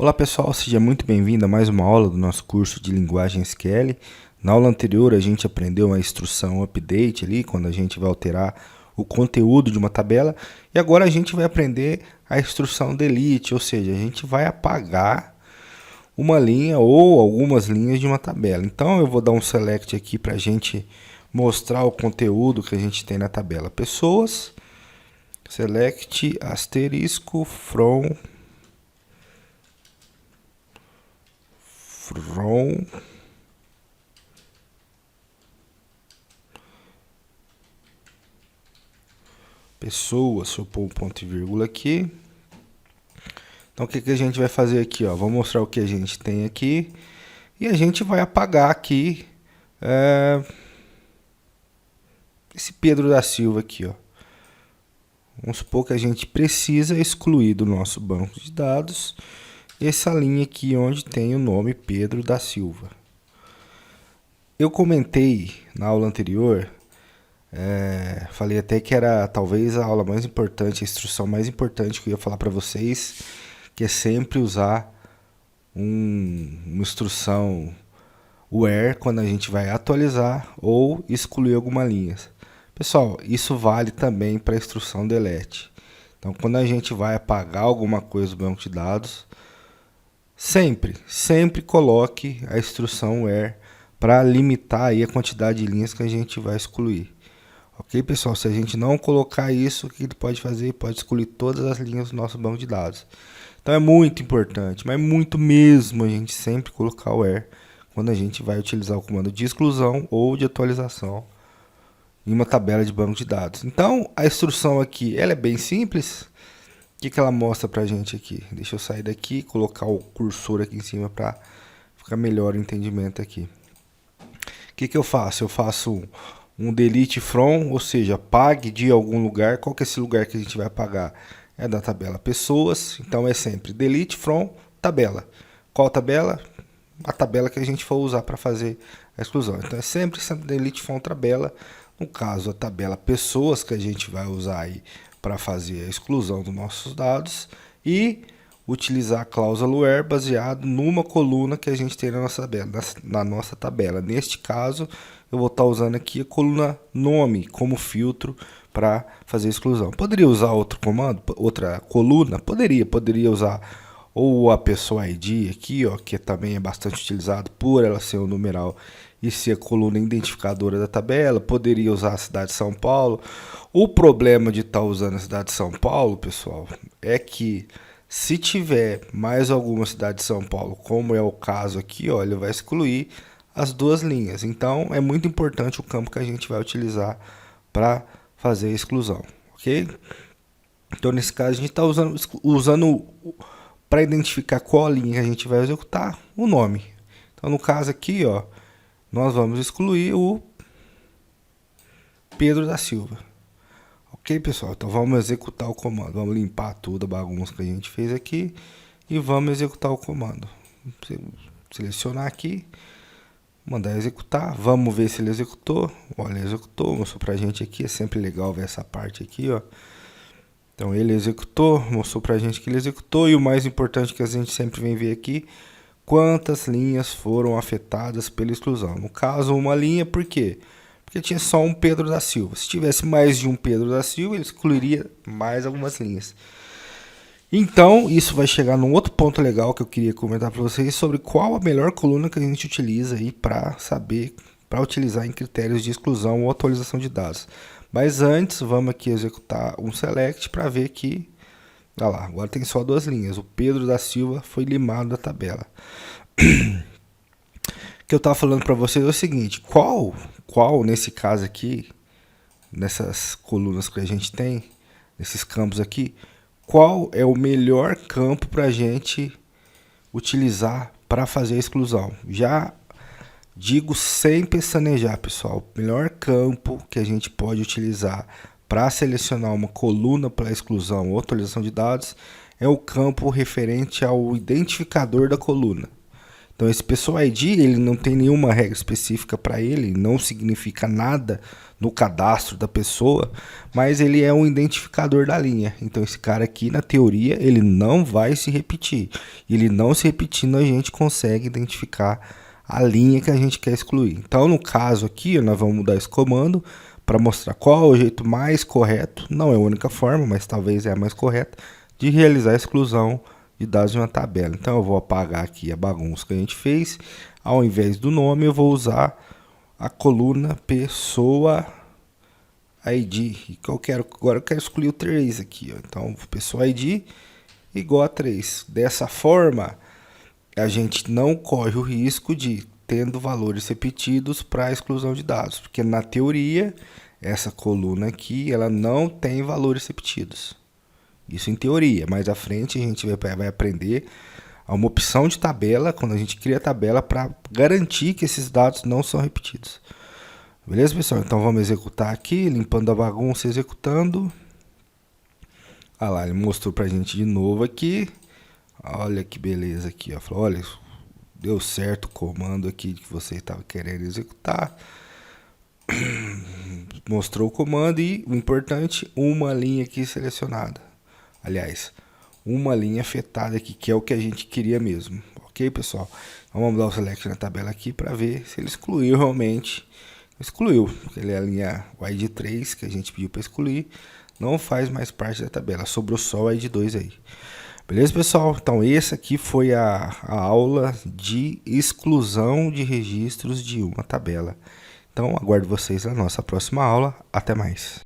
Olá pessoal, seja muito bem-vindo a mais uma aula do nosso curso de linguagem SQL. Na aula anterior a gente aprendeu uma instrução update ali, quando a gente vai alterar o conteúdo de uma tabela. E agora a gente vai aprender a instrução delete, ou seja, a gente vai apagar uma linha ou algumas linhas de uma tabela. Então eu vou dar um select aqui para a gente mostrar o conteúdo que a gente tem na tabela. Pessoas, select asterisco from pessoas, deixa eu pôr um ponto e vírgula aqui. Então o que a gente vai fazer aqui? Vou mostrar o que a gente tem aqui e a gente vai apagar aqui esse Pedro da Silva aqui. Vamos supor que a gente precisa excluir do nosso banco de dados essa linha aqui onde tem o nome Pedro da Silva. Eu comentei na aula anterior, falei até que era talvez a aula mais importante, a instrução mais importante que eu ia falar para vocês, que é sempre usar uma instrução where quando a gente vai atualizar ou excluir alguma linha. Pessoal, isso vale também para a instrução delete. Então, quando a gente vai apagar alguma coisa do banco de dados, sempre coloque a instrução where para limitar aí a quantidade de linhas que a gente vai excluir. Ok, pessoal? Se a gente não colocar isso, o que ele pode fazer? Ele pode excluir todas as linhas do nosso banco de dados. Então é muito importante, mas muito mesmo, a gente sempre colocar o where quando a gente vai utilizar o comando de exclusão ou de atualização em uma tabela de banco de dados. Então a instrução aqui ela é bem simples. O que ela mostra pra gente aqui? Deixa eu sair daqui e colocar o cursor aqui em cima para ficar melhor o entendimento aqui. O que eu faço? Eu faço um delete from, ou seja, apague de algum lugar. Qual que é esse lugar que a gente vai apagar? É da tabela pessoas, então é sempre delete from tabela. Qual tabela? A tabela que a gente for usar para fazer a exclusão. Então é sempre delete from tabela. No caso, a tabela pessoas que a gente vai usar aí para fazer a exclusão dos nossos dados e utilizar a cláusula where baseado numa coluna que a gente tem na nossa tabela. Neste caso, eu vou estar usando aqui a coluna nome como filtro para fazer a exclusão. Poderia usar outro comando, outra coluna? Poderia usar ou a pessoa ID aqui, que também é bastante utilizado por ela ser um numeral e ser a coluna identificadora da tabela. Poderia usar a cidade de São Paulo. O problema de estar usando a cidade de São Paulo, pessoal, é que se tiver mais alguma cidade de São Paulo, como é o caso aqui, ele vai excluir as duas linhas. Então é muito importante o campo que a gente vai utilizar para fazer a exclusão, ok? Então nesse caso a gente está usando para identificar qual linha que a gente vai executar, o nome. Então no caso aqui, nós vamos excluir o Pedro da Silva. Ok, pessoal? Então vamos executar o comando. Vamos limpar toda a bagunça que a gente fez aqui e vamos executar o comando. Selecionar aqui, mandar executar. Vamos ver se ele executou. Olha, executou. Mostrou pra gente aqui. É sempre legal ver essa parte aqui, Então ele executou, mostrou pra gente que ele executou. E o mais importante que a gente sempre vem ver aqui, quantas linhas foram afetadas pela exclusão. No caso, uma linha, por quê? Porque tinha só um Pedro da Silva. Se tivesse mais de um Pedro da Silva, ele excluiria mais algumas linhas. Então, isso vai chegar num outro ponto legal que eu queria comentar para vocês sobre qual a melhor coluna que a gente utiliza aí para utilizar em critérios de exclusão ou atualização de dados. Mas antes, vamos aqui executar um select para ver que, olha lá, agora tem só duas linhas. O Pedro da Silva foi limado da tabela. O que eu estava falando para vocês é o seguinte, qual nesse caso aqui, nessas colunas que a gente tem, nesses campos aqui, qual é o melhor campo para a gente utilizar para fazer a exclusão? Já digo sem pestanejar, pessoal, o melhor campo que a gente pode utilizar para selecionar uma coluna para exclusão ou atualização de dados é o campo referente ao identificador da coluna. Então esse pessoal ID, ele não tem nenhuma regra específica para ele, não significa nada no cadastro da pessoa, mas ele é um identificador da linha. Então esse cara aqui, na teoria, ele não vai se repetir. Ele não se repetindo, a gente consegue identificar a linha que a gente quer excluir. Então no caso aqui, nós vamos mudar esse comando para mostrar qual é o jeito mais correto, não é a única forma, mas talvez é a mais correta, de realizar a exclusão de dados de uma tabela. Então eu vou apagar aqui a bagunça que a gente fez. Ao invés do nome, eu vou usar a coluna pessoa ID. Agora eu quero excluir o 3 aqui. Ó. Então, pessoa ID igual a 3. Dessa forma, a gente não corre o risco de tendo valores repetidos para a exclusão de dados. Porque na teoria, essa coluna aqui, ela não tem valores repetidos. Isso em teoria, mais à frente a gente vai aprender uma opção de tabela, quando a gente cria a tabela, para garantir que esses dados não são repetidos. Beleza, pessoal? Então vamos executar aqui, limpando a bagunça, executando. Ah lá, ele mostrou pra gente de novo aqui. Olha que beleza aqui, ó. Falou, olha, deu certo o comando aqui que você estava querendo executar. Mostrou o comando e, o importante, uma linha aqui selecionada. Aliás, uma linha afetada aqui, que é o que a gente queria mesmo. Ok, pessoal? Então, vamos dar o select na tabela aqui para ver se ele excluiu realmente. Excluiu. Ele é a linha ID3 que a gente pediu para excluir. Não faz mais parte da tabela. Sobrou só o ID2 aí. Beleza, pessoal? Então, esse aqui foi a aula de exclusão de registros de uma tabela. Então, aguardo vocês na nossa próxima aula. Até mais.